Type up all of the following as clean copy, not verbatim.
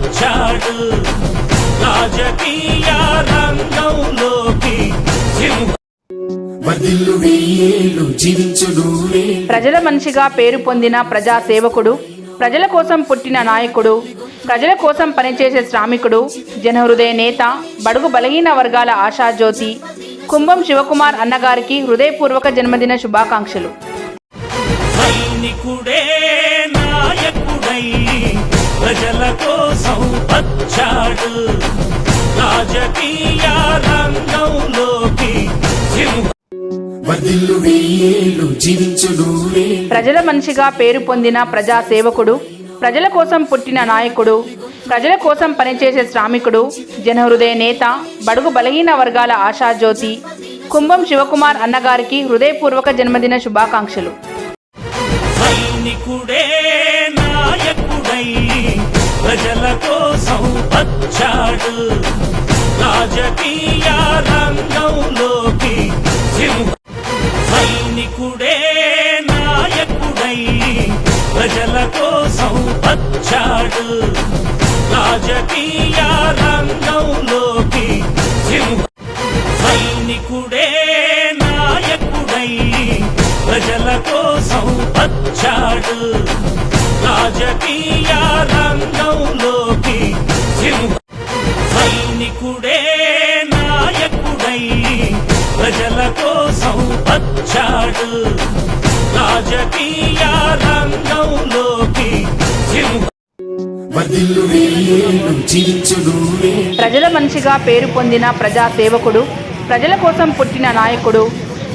వచ్చాడు రాజకీయ రంగంలోకి ప్రజల మనిషిగా పేరు పొందిన ప్రజా సేవకుడు, ప్రజల కోసం పుట్టిన నాయకుడు, ప్రజల కోసం పనిచేసే శ్రామికుడు, జనహృదయ నేత, బడుగు బలహీన వర్గాల ఆశాజ్యోతి కుంభం శివకుమార్ అన్నగారికి హృదయపూర్వక జన్మదిన శుభాకాంక్షలు. సైనికుడే నాయకుడై ప్రజల కోసం వచ్చాడు రాజకీయ రంగంలోకి ప్రజల మనిషిగా పేరు పొందిన ప్రజా సేవకుడు, ప్రజల కోసం పుట్టిన నాయకుడు, ప్రజల కోసం పనిచేసే శ్రామికుడు, జనహృదయ నేత, బడుగు బలహీన వర్గాల ఆశాజ్యోతి కుంభం శివకుమార్ అన్నగారికి హృదయపూర్వక జన్మదిన శుభాకాంక్షలు. సైనికుడే నాయకుడై ప్రజల కోసం వచ్చాడు రాజకీయ రంగంలోకి సైనికుడే నాయకుడై ప్రజల కోసం వచ్చాడు రాజకీయ రంగంలోకి సైనికుడే నాయకుడై ప్రజల కోసం వచ్చాడు రాజకీయ రంగంలోకి సైనికుడే నాయకుడై ప్రజల కోసం వచ్చాడు రాజకీయ రంగంలోకి ప్రజల మనిషిగా పేరు పొందిన ప్రజా సేవకుడు, ప్రజల కోసం పుట్టిన నాయకుడు,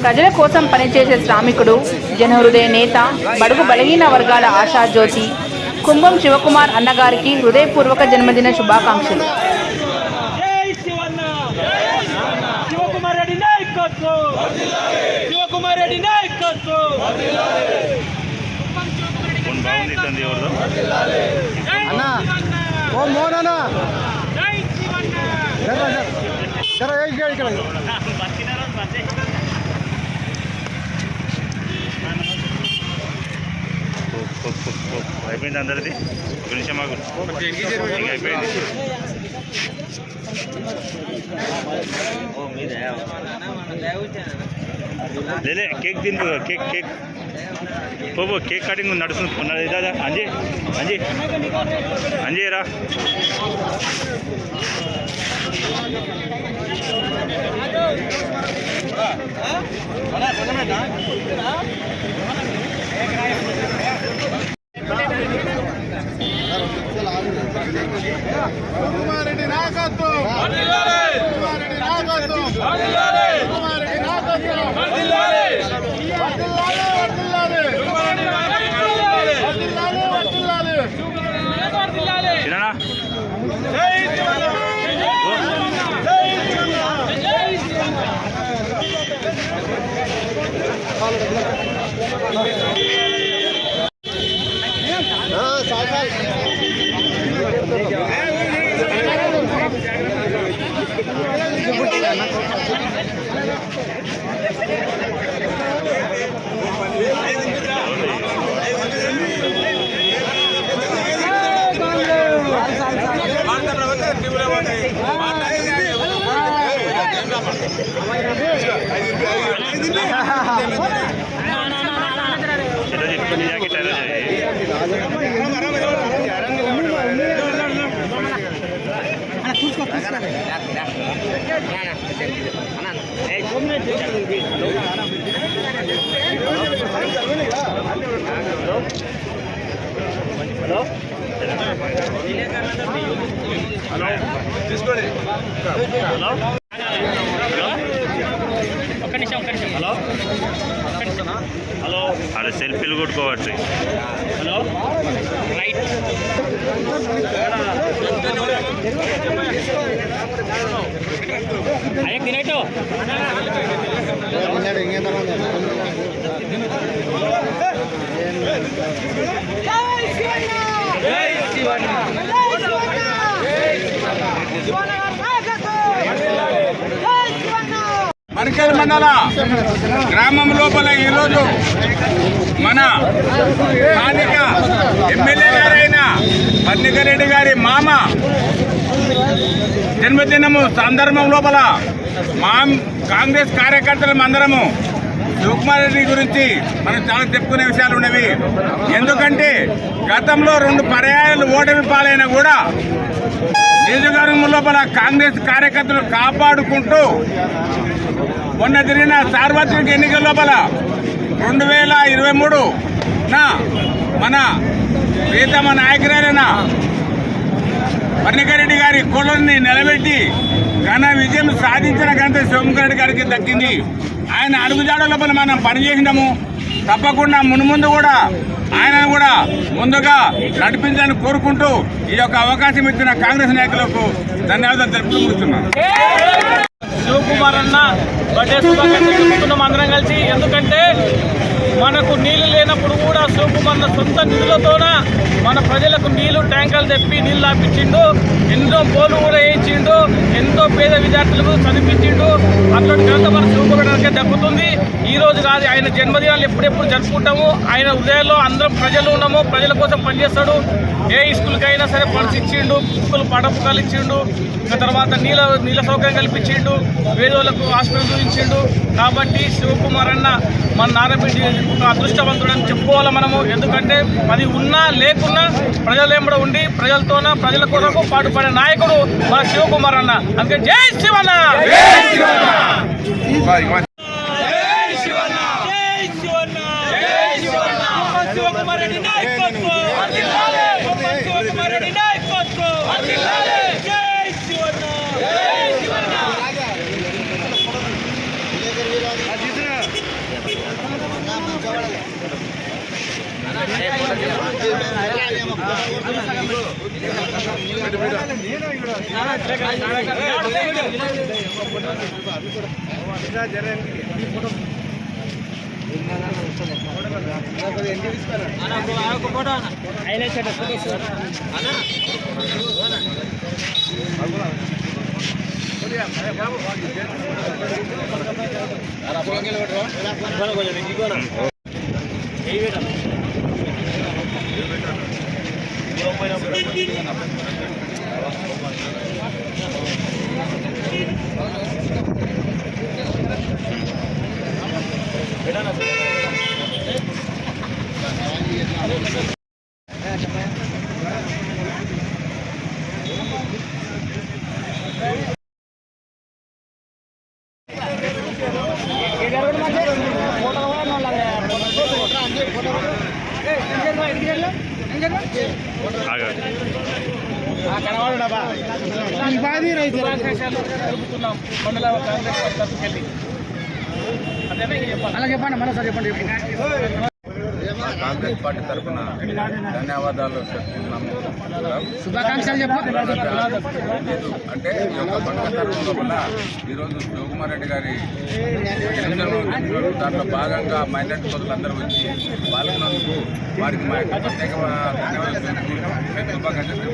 ప్రజల కోసం పనిచేసే శ్రామికుడు, జనహృదయ నేత, బడుగు బలహీన వర్గాల ఆశాజ్యోతి కుంభం శివకుమార్ అన్నగారికి హృదయపూర్వక జన్మదిన శుభాకాంక్షలు. అయిపోయింది అందరిది గురించి మాకు అయిపోయింది. లేలే కేక్ తింటు కేక్ కేక్ పోబో కేక్ కటింగ్ నడుస్తుంది దాదా అంజీ అంజీ అంజీ రా కుమారెడ్డి నాయకత్వం కుమారెడ్డి నాయకత్వం కుమారెడ్డి నాయకత్వం అలా సెల్ఫీలు కొట్టుకోవచ్చు. హలో రైట్ అయ్యే తినేటో మరికల్ మండల గ్రామం లోపల ఈరోజు మన స్థానిక ఎమ్మెల్యే గారైన పన్నికరెడ్డి గారి మామ జన్మదినము సందర్భం లోపల కాంగ్రెస్ కార్యకర్తలం అందరము శివకుమార్ రెడ్డి గురించి మనం చాలా చెప్పుకునే విషయాలు ఉన్నవి. ఎందుకంటే గతంలో 2 పర్యాయాలు ఓటమి పాలైనా కూడా నియోజకవర్గం లోపల కాంగ్రెస్ కార్యకర్తలు కాపాడుకుంటూ మొన్న జరిగిన సార్వత్రిక ఎన్నికల లోపల 2023 మన ప్రియతమ నాయకురాలైన పన్నికరెడ్డి గారి కోళ్ళని నిలబెట్టి ఘన విజయం సాధించిన ఘనత శివకుమార్ రెడ్డి గారికి దక్కింది. ఆయన అడుగుజాడ లోపల మనం పనిచేసినాము. తప్పకుండా మున్ముందు కూడా ఆయనను కూడా ముందుగా నడిపించాలని కోరుకుంటూ ఈ యొక్క అవకాశం ఇచ్చిన కాంగ్రెస్ నాయకులకు ధన్యవాదాలు తెలుపుతున్నాను. శివకుమార్ అన్న బర్త్డే శుభాకాంక్షలు చెప్తున్నాం అందరం కలిసి. ఎందుకంటే మనకు నీళ్లు లేనప్పుడు కూడా శివకుమార్ సొంత నిధులతోన మన ప్రజలకు నీళ్లు ట్యాంకర్లు తెప్పి నీళ్లు ఆపించిండు. ఎన్నో పోలు కూడా వేయించిండు. ఎంతో పేద విద్యార్థులకు చదివించిండు. అట్లాంటి ఘనత మన శివకుమార్కే దక్కుతుంది. ఈ రోజు కాదు, ఆయన జన్మదినాలు ఎప్పుడెప్పుడు జరుపుకుంటాము. ఆయన ఉదయంలో అందరం ప్రజలు ఉన్నాము, ప్రజల కోసం పనిచేస్తాడు. ఏ స్కూల్కైనా సరే ఫండ్స్ ఇచ్చిండు, స్కూల్ పుస్తకాలు ఇచ్చిండు, తర్వాత నీళ్ళ సౌకర్యం కల్పించిండు, పేదోళ్లకు హాస్పిటల్ చూపించిండు. కాబట్టి శివకుమార్ అన్న మన నారాయణపేట ఒక అదృష్టవంతుడని చెప్పుకోవాలి మనము. ఎందుకంటే అది ఉన్నా లేకున్నా ప్రజలు ఎంబడ ఉండి ప్రజల కొరకు పాటుపడే నాయకుడు మన శివకుమార్ అన్న. అందుకే జై శివన్న. శివకుమార్ రెడ్డి నాయకత్వం. శివకుమార్ రెడ్డి నాయకత్వం. జై శివన్న. కాంగ్రెస్ పార్టీ తరఫున ధన్యవాదాలు చెప్తున్నాము. శుభాకాంక్షలు అంటే ఈ యొక్క పండుగ తరఫున వల్ల ఈరోజు శివకుమార్ రెడ్డి గారి దాంట్లో భాగంగా మైనార్టీ సోదరులందరూ వచ్చి పాల్గొన్నందుకు వారికి మా యొక్క ప్రత్యేక ధన్యవాదాలు తెలుపుకుంటూ శుభాకాంక్షలు.